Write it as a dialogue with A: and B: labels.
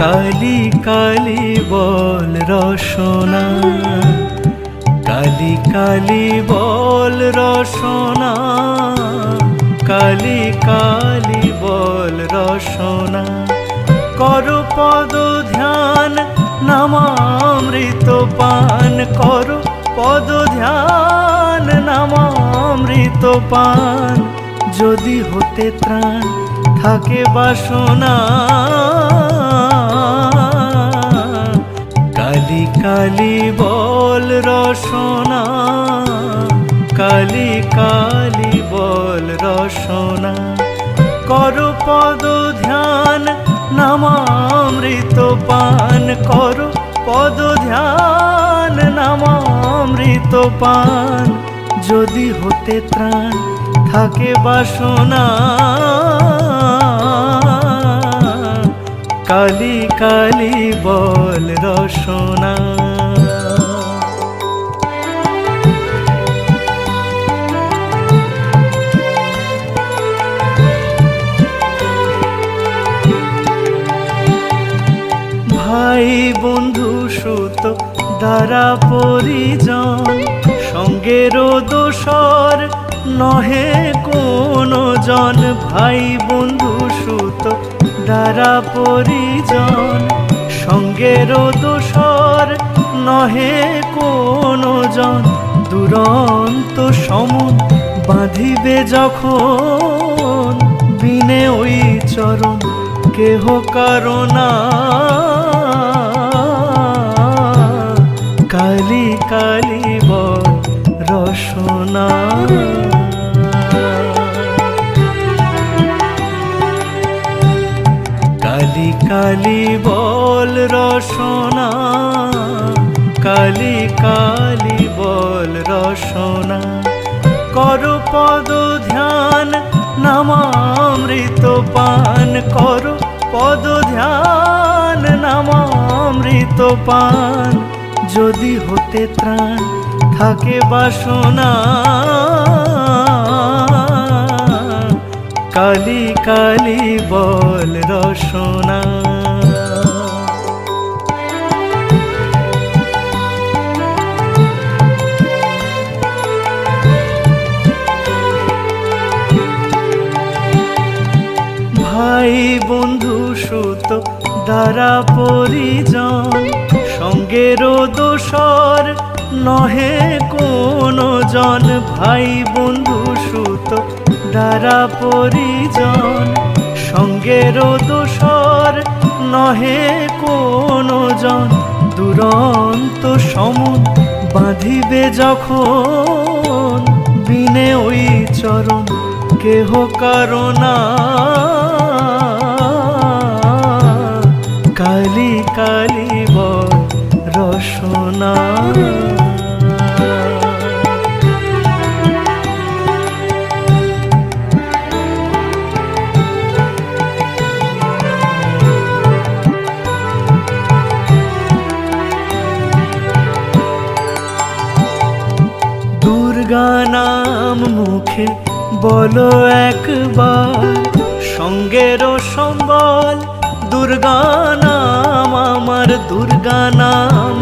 A: কালি কালি বল রসনা, কালি কালি বল রসনা, কালি কালি বল রসনা। করো পদ ধ্যান নামামৃত পান, করো পদ ধ্যান নামামৃত পান। যদি হতে ত্রাণ থাকে বাসনা, কালি কালি বল রসনা, কালি কালি বল রসনা। করো পদ ধ্যান নামামৃত পান, করো পদ ধ্যান নামামৃত পান। যদি হতে ত্রাণ থাকে বাসনা, কালি কালি বল রসনা। ভাই বন্ধু সুত দ্বারা পরিজন, সঙ্গের দোসর নহে কোনো জন। ভাই বন্ধু সুত দ্বারা পরিজন, সঙ্গের দোসর নহে কোনো জন। দুরন্ত সমুদ বাঁধিবে যখন, বিনে ওই চরণ কেহ কারণা। কালি কালি বল রসনা, কালি কালি বল রসনা, কালি কালি বল রসনা। করো পদ ধ্যান নামামৃত পান, করো পদ ধ্যান নামামৃত পান। যদি হতে ত্রাণ থাকে বাসনা, কালি কালি বল রসনা। ভাই বন্ধু সুত দ্বারা পরিজন, সঙ্গের দোসর নহে কোনো জন। ভাই বন্ধু সুত দ্বারা পরিজন, সঙ্গের দোসর নহে কোনো জন। দুরন্ত সমুদ বাঁধিবে যখন, বিনে ওই চরণ কেহ কারণা। কালি কালি বল রসনা, দুর্গা নাম মুখে বলো একবার, সঙ্গের সম্বল দুর্গা নাম আমার। দুর্গা নাম